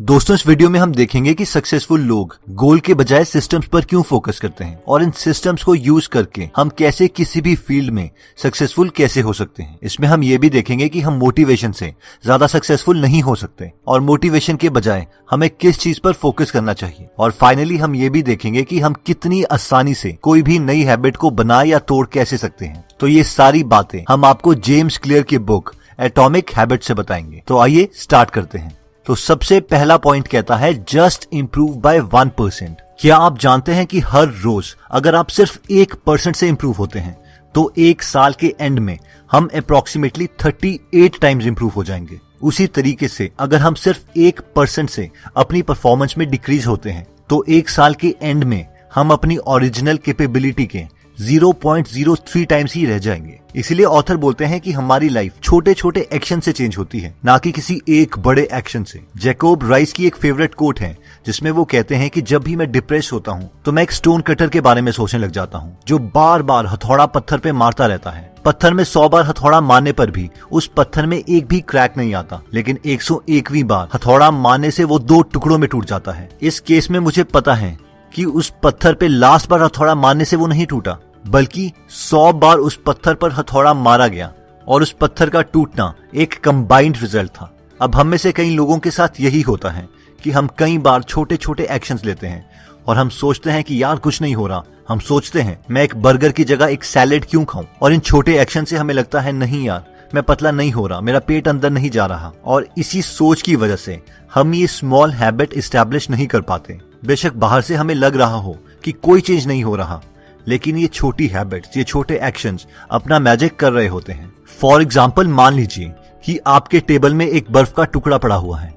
दोस्तों, इस वीडियो में हम देखेंगे कि सक्सेसफुल लोग गोल के बजाय सिस्टम्स पर क्यों फोकस करते हैं और इन सिस्टम्स को यूज करके हम कैसे किसी भी फील्ड में सक्सेसफुल कैसे हो सकते हैं। इसमें हम ये भी देखेंगे कि हम मोटिवेशन से ज्यादा सक्सेसफुल नहीं हो सकते और मोटिवेशन के बजाय हमें किस चीज पर फोकस करना चाहिए। और फाइनली हम ये भी देखेंगे कि हम कितनी आसानी से कोई भी नई हैबिट को बना या तोड़ कैसे सकते हैं। तो ये सारी बातें हम आपको जेम्स क्लियर की बुक एटॉमिक हैबिट से बताएंगे। तो आइए स्टार्ट करते हैं। तो सबसे पहला पॉइंट कहता है जस्ट इंप्रूव बाय 1%। क्या आप जानते हैं कि हर रोज अगर आप सिर्फ 1% से इंप्रूव होते हैं तो एक साल के एंड में हम अप्रोक्सीमेटली 38 टाइम्स इंप्रूव हो जाएंगे। उसी तरीके से अगर हम सिर्फ 1% से अपनी परफॉर्मेंस में डिक्रीज होते हैं तो एक साल के एंड में हम अपनी ओरिजिनल कैपेबिलिटी के 0.03 टाइम्स ही रह जाएंगे। इसीलिए ऑथर बोलते हैं कि हमारी लाइफ छोटे छोटे एक्शन से चेंज होती है, ना कि किसी एक बड़े एक्शन से। जैकोब राइस की एक फेवरेट कोट है जिसमें वो कहते हैं कि जब भी मैं डिप्रेस होता हूँ तो मैं एक स्टोन कटर के बारे में सोचने लग जाता हूँ जो बार बार हथौड़ा पत्थर पे मारता रहता है। पत्थर में 100 बार हथौड़ा मारने पर भी उस पत्थर में एक भी क्रैक नहीं आता, लेकिन 101वीं बार हथौड़ा मारने से वो 2 टुकड़ों में टूट जाता है। इस केस में मुझे पता है कि उस पत्थर पे लास्ट बार हथौड़ा मारने से वो नहीं टूटा, बल्कि 100 बार उस पत्थर पर हथौड़ा मारा गया और उस पत्थर का टूटना एक कंबाइंड रिजल्ट था। अब हम में से कई लोगों के साथ यही होता है कि हम कई बार छोटे छोटे एक्शंस लेते हैं और हम सोचते हैं कि यार कुछ नहीं हो रहा। हम सोचते हैं मैं एक बर्गर की जगह एक सैलेड क्यों खाऊं, और इन छोटे एक्शन से हमें लगता है नहीं यार मैं पतला नहीं हो रहा, मेरा पेट अंदर नहीं जा रहा। और इसी सोच की वजह से हम ये स्मॉल हैबिट एस्टैब्लिश नहीं कर पाते। बेशक बाहर से हमें लग रहा हो कि कोई चेंज नहीं हो रहा, लेकिन ये छोटी हैबिट्स, ये छोटे एक्शंस अपना मैजिक कर रहे होते हैं। फॉर एग्जाम्पल, मान लीजिए कि आपके टेबल में एक बर्फ का टुकड़ा पड़ा हुआ है।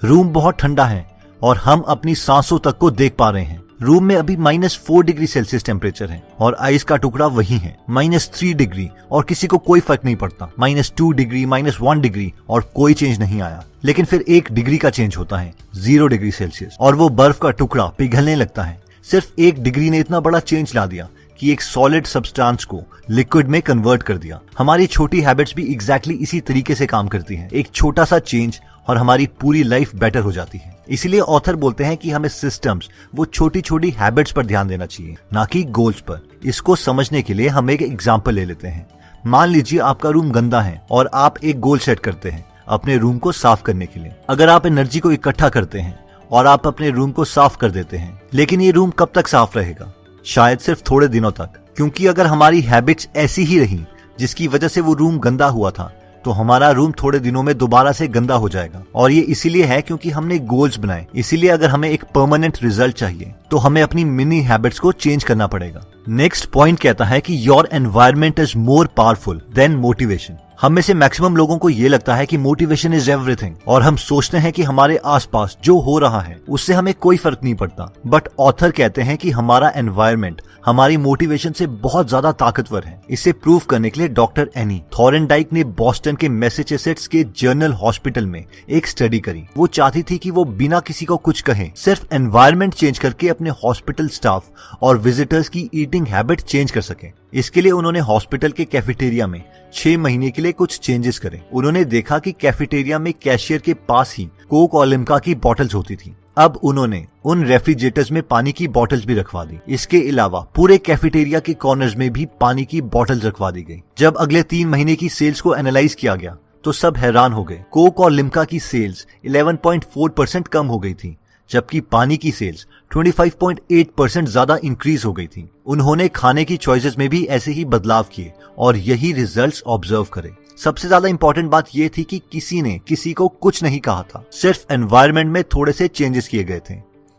रूम बहुत ठंडा है और हम अपनी सांसों तक को देख पा रहे हैं। रूम में अभी -4 डिग्री सेल्सियस टेम्परेचर है और आइस का टुकड़ा वही है -3 डिग्री, और किसी को कोई फर्क नहीं पड़ता। -2 डिग्री, -1 डिग्री और कोई चेंज नहीं आया। लेकिन फिर 1 डिग्री का चेंज होता है, 0 डिग्री सेल्सियस, और वो बर्फ का टुकड़ा पिघलने लगता है। सिर्फ 1 डिग्री ने इतना बड़ा चेंज ला दिया कि एक सॉलिड सब्सटेंस को लिक्विड में कन्वर्ट कर दिया। हमारी छोटी हैबिट्स भी एग्जैक्टली इसी तरीके से काम करती हैं। एक छोटा सा चेंज और हमारी पूरी लाइफ बेटर हो जाती है। इसीलिए ऑथर बोलते हैं कि हमें सिस्टम्स, वो छोटी छोटी हैबिट्स पर ध्यान देना चाहिए, ना कि गोल्स पर। इसको समझने के लिए हम एक एग्जाम्पल ले लेते हैं। मान लीजिए आपका रूम गंदा है और आप एक गोल सेट करते हैं अपने रूम को साफ करने के लिए। अगर आप एनर्जी को इकट्ठा करते हैं और आप अपने रूम को साफ कर देते हैं, लेकिन ये रूम कब तक साफ रहेगा? शायद सिर्फ थोड़े दिनों तक। क्योंकि अगर हमारी हैबिट्स ऐसी ही रही जिसकी वजह से वो रूम गंदा हुआ था तो हमारा रूम थोड़े दिनों में दोबारा से गंदा हो जाएगा। और ये इसीलिए है क्योंकि हमने गोल्स बनाए। इसीलिए अगर हमें एक परमानेंट रिजल्ट चाहिए तो हमें अपनी मिनी हैबिट्स को चेंज करना पड़ेगा। नेक्स्ट पॉइंट कहता है कि your environment is more powerful than motivation. हम में से मैक्सिमम लोगों को ये लगता है कि मोटिवेशन इज एवरीथिंग, और हम सोचते हैं कि हमारे आसपास जो हो रहा है उससे हमें कोई फर्क नहीं पड़ता। बट ऑथर कहते हैं कि हमारा एनवायरमेंट हमारी मोटिवेशन से बहुत ज्यादा ताकतवर है। इसे प्रूव करने के लिए डॉक्टर एनी थॉर्नडाइक ने बॉस्टन के मैसेचुसेट्स के जनरल हॉस्पिटल में एक स्टडी करी। वो चाहती थी कि वो बिना किसी को कुछ कहे सिर्फ एनवायरमेंट चेंज करके अपने हॉस्पिटल स्टाफ और विजिटर्स की ईटिंग हैबिट चेंज कर सके। इसके लिए उन्होंने हॉस्पिटल के कैफेटेरिया में 6 महीने के लिए कुछ चेंजेस करे। उन्होंने देखा कि कैफेटेरिया में कैशियर के पास ही कोक और लिम्का की बॉटल्स होती थी। अब उन्होंने उन रेफ्रिजरेटर्स में पानी की बॉटल्स भी रखवा दी। इसके अलावा पूरे कैफेटेरिया के कॉर्नर्स में भी पानी की बॉटल्स रखवा दी गई। जब अगले 3 महीने की सेल्स को एनालाइज किया गया तो सब हैरान हो गए। कोक और लिम्का की सेल्स 11.4% कम हो गई थी, जबकि पानी की सेल्स 25.8% ज्यादा इंक्रीज हो गई थी। उन्होंने खाने की चॉइसेस में भी ऐसे ही बदलाव किए और यही रिजल्ट्स ऑब्जर्व करे। सबसे ज्यादा इंपॉर्टेंट बात यह थी कि किसी ने किसी को कुछ नहीं कहा था, सिर्फ एनवायरनमेंट में थोड़े से चेंजेस किए गए थे।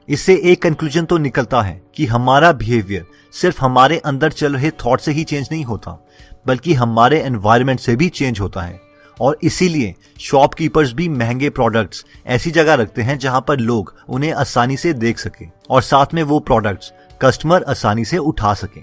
इससे एक कंक्लूजन तो निकलता है कि हमारा बिहेवियर सिर्फ हमारे अंदर चल रहे थॉट से ही चेंज नहीं होता, बल्कि हमारे एनवायरनमेंट से भी चेंज होता है। और इसीलिए शॉपकीपर्स भी महंगे प्रोडक्ट्स ऐसी जगह रखते हैं जहां पर लोग उन्हें आसानी से देख सके और साथ में वो प्रोडक्ट्स कस्टमर आसानी से उठा सके।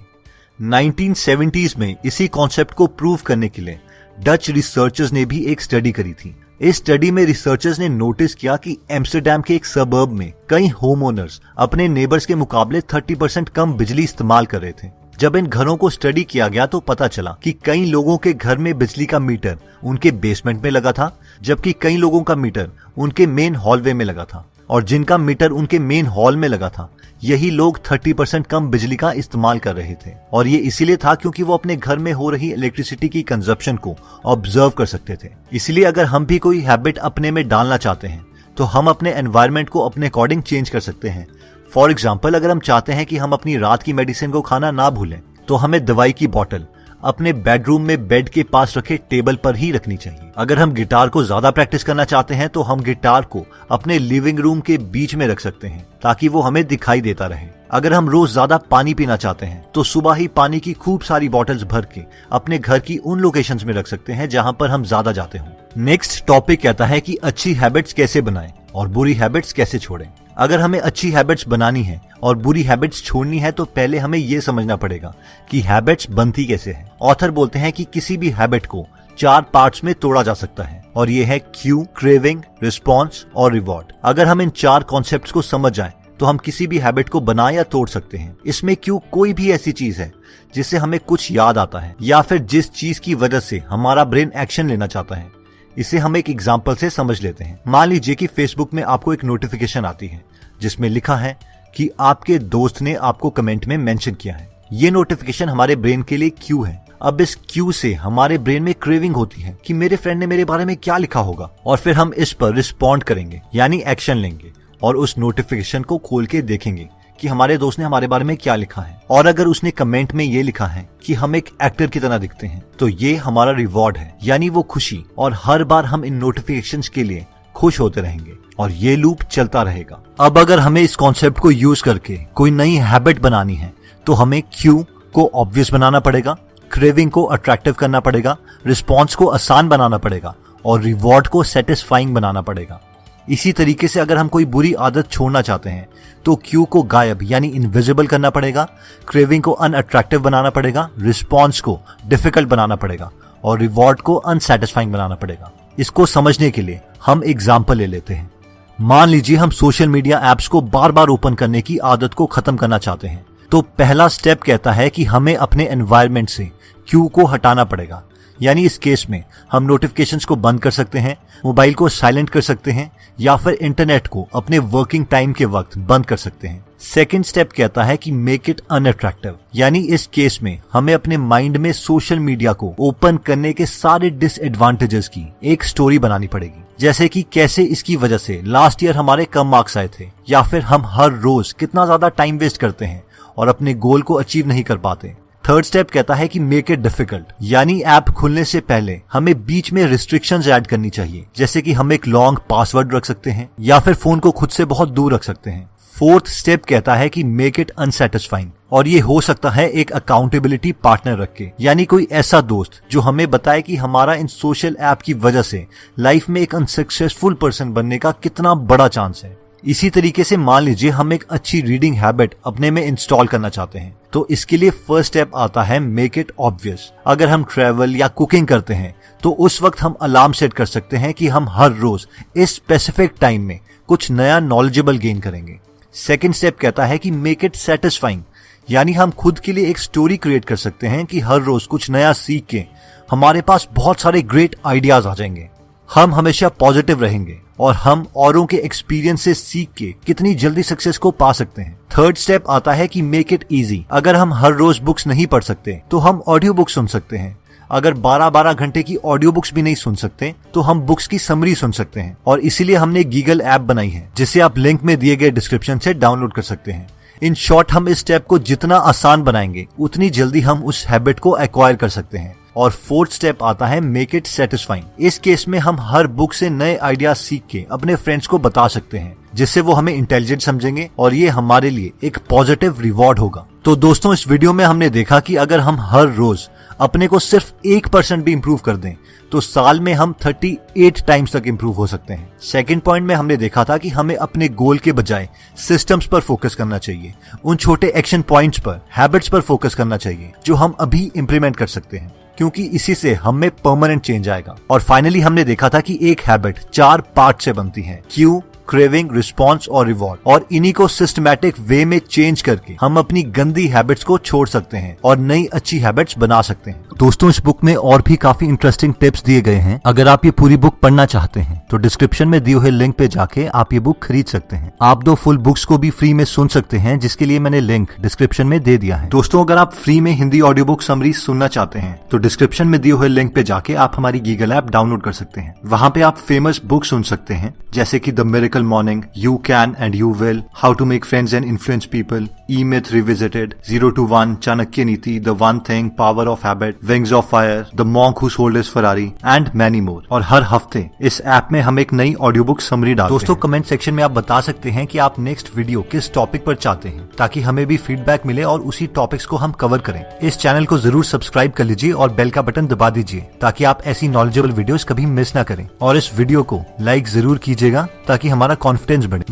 1970s में इसी कॉन्सेप्ट को प्रूव करने के लिए डच रिसर्चर्स ने भी एक स्टडी करी थी। इस स्टडी में रिसर्चर्स ने नोटिस किया कि एम्स्टरडेम के एक सबर्ब में कई होम ओनर्स अपने नेबर्स के मुकाबले 30% कम बिजली इस्तेमाल कर रहे थे। जब इन घरों को स्टडी किया गया तो पता चला कि कई लोगों के घर में बिजली का मीटर उनके बेसमेंट में लगा था, जबकि कई लोगों का मीटर उनके मेन हॉलवे में लगा था। और जिनका मीटर उनके मेन हॉल में लगा था, यही लोग 30% कम बिजली का इस्तेमाल कर रहे थे। और ये इसीलिए था क्योंकि वो अपने घर में हो रही इलेक्ट्रिसिटी की कंजप्शन को ऑब्जर्व कर सकते थे। इसलिए अगर हम भी कोई हैबिट अपने में डालना चाहते हैं तो हम अपने एनवायरनमेंट को अपने अकॉर्डिंग चेंज कर सकते हैं। फॉर एग्जाम्पल, अगर हम चाहते हैं कि हम अपनी रात की मेडिसिन को खाना ना भूलें तो हमें दवाई की बोतल अपने बेडरूम में बेड के पास रखे टेबल पर ही रखनी चाहिए। अगर हम गिटार को ज्यादा प्रैक्टिस करना चाहते हैं तो हम गिटार को अपने लिविंग रूम के बीच में रख सकते हैं ताकि वो हमें दिखाई देता रहे। अगर हम रोज ज्यादा पानी पीना चाहते हैं तो सुबह ही पानी की खूब सारी बॉटल्स भर के अपने घर की उन लोकेशंस में रख सकते हैं जहां पर हम ज्यादा जाते हों। नेक्स्ट टॉपिक कहता है कि अच्छी हैबिट्स कैसे बनाएं और बुरी हैबिट्स कैसे छोड़ें। अगर हमें अच्छी हैबिट्स बनानी है और बुरी हैबिट्स छोड़नी है तो पहले हमें ये समझना पड़ेगा कि हैबिट्स बनती कैसे है। ऑथर बोलते हैं कि किसी भी हैबिट को 4 पार्ट्स में तोड़ा जा सकता है और ये है क्यू, क्रेविंग, रिस्पॉन्स और रिवॉर्ड। अगर हम इन 4 कॉन्सेप्ट्स को समझ जाएं तो हम किसी भी हैबिट को बना या तोड़ सकते हैं। इसमें क्यू कोई भी ऐसी चीज है जिससे हमें कुछ याद आता है या फिर जिस चीज की वजह से हमारा ब्रेन एक्शन लेना चाहता है। इसे हम एक एग्जाम्पल से समझ लेते हैं। मान लीजिए कि फेसबुक में आपको एक नोटिफिकेशन आती है जिसमें लिखा है कि आपके दोस्त ने आपको कमेंट में मेंशन किया है। ये नोटिफिकेशन हमारे ब्रेन के लिए क्यू है। अब इस क्यू से हमारे ब्रेन में क्रेविंग होती है कि मेरे फ्रेंड ने मेरे बारे में क्या लिखा होगा, और फिर हम इस पर रिस्पॉन्ड करेंगे यानी एक्शन लेंगे और उस नोटिफिकेशन को खोल के देखेंगे कि हमारे दोस्त ने हमारे बारे में क्या लिखा है। और अगर उसने कमेंट में ये लिखा है कि हम एक एक्टर की तरह दिखते हैं तो ये हमारा रिवॉर्ड है यानी वो खुशी, और हर बार हम इन नोटिफिकेशंस के लिए खुश होते रहेंगे और ये लूप चलता रहेगा। अब अगर हमें इस कॉन्सेप्ट को यूज करके कोई नई हैबिट बनानी है तो हमें क्यू को ऑब्वियस बनाना पड़ेगा, क्रेविंग को अट्रैक्टिव करना पड़ेगा, रिस्पॉन्स को आसान बनाना पड़ेगा और रिवॉर्ड को सेटिस्फाइंग बनाना पड़ेगा। इसी तरीके से अगर हम कोई बुरी आदत छोड़ना चाहते हैं तो क्यू को गायब यानी इनविजिबल करना पड़ेगा, क्रेविंग को अनअट्रैक्टिव बनाना पड़ेगा, रिस्पॉन्स को डिफिकल्ट बनाना पड़ेगा और रिवॉर्ड को अनसैटिस्फाइंग बनाना पड़ेगा। इसको समझने के लिए हम एग्जाम्पल ले लेते हैं। मान लीजिए हम सोशल मीडिया एप्स को बार बार ओपन करने की आदत को खत्म करना चाहते हैं तो पहला स्टेप कहता है कि हमें अपने एनवायरनमेंट से क्यू को हटाना पड़ेगा। यानी इस केस में हम नोटिफिकेशंस को बंद कर सकते हैं, मोबाइल को साइलेंट कर सकते हैं या फिर इंटरनेट को अपने वर्किंग टाइम के वक्त बंद कर सकते हैं। सेकंड स्टेप कहता है कि मेक इट अनअट्रैक्टिव, यानी इस केस में हमें अपने माइंड में सोशल मीडिया को ओपन करने के सारे डिसएडवांटेजेस की एक स्टोरी बनानी पड़ेगी, जैसे कि कैसे इसकी वजह से लास्ट ईयर हमारे कम मार्क्स आए थे या फिर हम हर रोज कितना ज्यादा टाइम वेस्ट करते हैं और अपने गोल को अचीव नहीं कर पाते। थर्ड स्टेप कहता है कि मेक इट डिफिकल्ट, यानी ऐप खुलने से पहले हमें बीच में रिस्ट्रिक्शंस ऐड करनी चाहिए, जैसे कि हम एक लॉन्ग पासवर्ड रख सकते हैं या फिर फोन को खुद से बहुत दूर रख सकते हैं। फोर्थ स्टेप कहता है कि मेक इट अनसैटिस्फाइंग, और ये हो सकता है एक अकाउंटेबिलिटी पार्टनर रख के, यानी कोई ऐसा दोस्त जो हमें बताए कि हमारा इन सोशल ऐप की वजह से लाइफ में एक अनसक्सेसफुल पर्सन बनने का कितना बड़ा चांस है। इसी तरीके से मान लीजिए हम एक अच्छी रीडिंग हैबिट अपने में इंस्टॉल करना चाहते हैं तो इसके लिए फर्स्ट स्टेप आता है मेक इट ऑब्वियस। अगर हम ट्रैवल या कुकिंग करते हैं तो उस वक्त हम अलार्म सेट कर सकते हैं कि हम हर रोज इस स्पेसिफिक टाइम में कुछ नया नॉलेजेबल गेन करेंगे। सेकेंड स्टेप कहता है कि मेक इट सेटिस्फाइंग, यानी हम खुद के लिए एक स्टोरी क्रिएट कर सकते हैं कि हर रोज कुछ नया सीख के हमारे पास बहुत सारे ग्रेट आइडियाज आ जाएंगे। हम हमेशा पॉजिटिव रहेंगे और हम औरों के एक्सपीरियंस से सीख के कितनी जल्दी सक्सेस को पा सकते हैं। थर्ड स्टेप आता है कि मेक इट इजी। अगर हम हर रोज बुक्स नहीं पढ़ सकते तो हम ऑडियो बुक सुन सकते हैं। अगर 12-12 घंटे की ऑडियो बुक्स भी नहीं सुन सकते तो हम बुक्स की समरी सुन सकते हैं, और इसीलिए हमने गीगल ऐप बनाई है जिसे आप लिंक में दिए गए डिस्क्रिप्शन से डाउनलोड कर सकते हैं। इन शॉर्ट हम इस स्टेप को जितना आसान बनाएंगे उतनी जल्दी हम उस हैबिट को एक्वायर कर सकते हैं। और फोर्थ स्टेप आता है मेक इट सेटिस्फाइंग। इस केस में हम हर बुक से नए आइडियाज सीख के अपने फ्रेंड्स को बता सकते हैं, जिससे वो हमें इंटेलिजेंट समझेंगे और ये हमारे लिए एक पॉजिटिव रिवॉर्ड होगा। तो दोस्तों, इस वीडियो में हमने देखा कि अगर हम हर रोज अपने को सिर्फ 1% भी इम्प्रूव कर दें तो साल में हम 38 टाइम्स तक इम्प्रूव हो सकते हैं। सेकंड पॉइंट में हमने देखा था कि हमें अपने गोल के बजाय सिस्टम्स पर फोकस करना चाहिए, उन छोटे एक्शन पॉइंट्स पर, हैबिट्स पर फोकस करना चाहिए जो हम अभी इम्प्लीमेंट कर सकते हैं, क्योंकि इसी से हमें परमानेंट चेंज आएगा। और फाइनली हमने देखा था कि एक हैबिट 4 पार्ट से बनती है, क्यू, क्रेविंग, रिस्पॉन्स और रिवॉर्ड, और इन्हीं को सिस्टमैटिक वे में चेंज करके हम अपनी गंदी हैबिट्स को छोड़ सकते हैं और नई अच्छी हैबिट्स बना सकते हैं। दोस्तों, इस बुक में और भी काफी इंटरेस्टिंग टिप्स दिए गए हैं। अगर आप ये पूरी बुक पढ़ना चाहते हैं तो डिस्क्रिप्शन में दिए हुए लिंक पे जाके आप ये बुक खरीद सकते हैं। आप 2 फुल बुक्स को भी फ्री में सुन सकते हैं, जिसके लिए मैंने लिंक डिस्क्रिप्शन में दे दिया है। दोस्तों, अगर आप फ्री में हिंदी ऑडियो बुक समरी सुनना चाहते हैं तो डिस्क्रिप्शन में दिए हुए लिंक पे जाके आप हमारी गीगल ऐप डाउनलोड कर सकते हैं। वहां पे आप फेमस बुक सुन सकते हैं, जैसे कि the miracle morning, you can and you will, how to make friends and influence people, E myth revisited, 0 to 1, Chanakya Niti, the one thing, power of habit, wings of fire, the monk who sold his Ferrari and many more. और हर हफ्ते इस app में हम एक नई audio book summary डालते हैं। दोस्तों, कमेंट सेक्शन में आप बता सकते हैं कि आप नेक्स्ट वीडियो किस टॉपिक पर चाहते हैं, ताकि हमें भी फीडबैक मिले और उसी टॉपिक्स को हम कवर करें। इस चैनल को जरूर सब्सक्राइब कर लीजिए और बेल का बटन दबा दीजिए, ताकि आप ऐसी नॉलेजेबल वीडियोस कभी मिस ना करें। और इस वीडियो को लाइक जरूर कीजिएगा ताकि हमारा कॉन्फिडेंस बढ़े।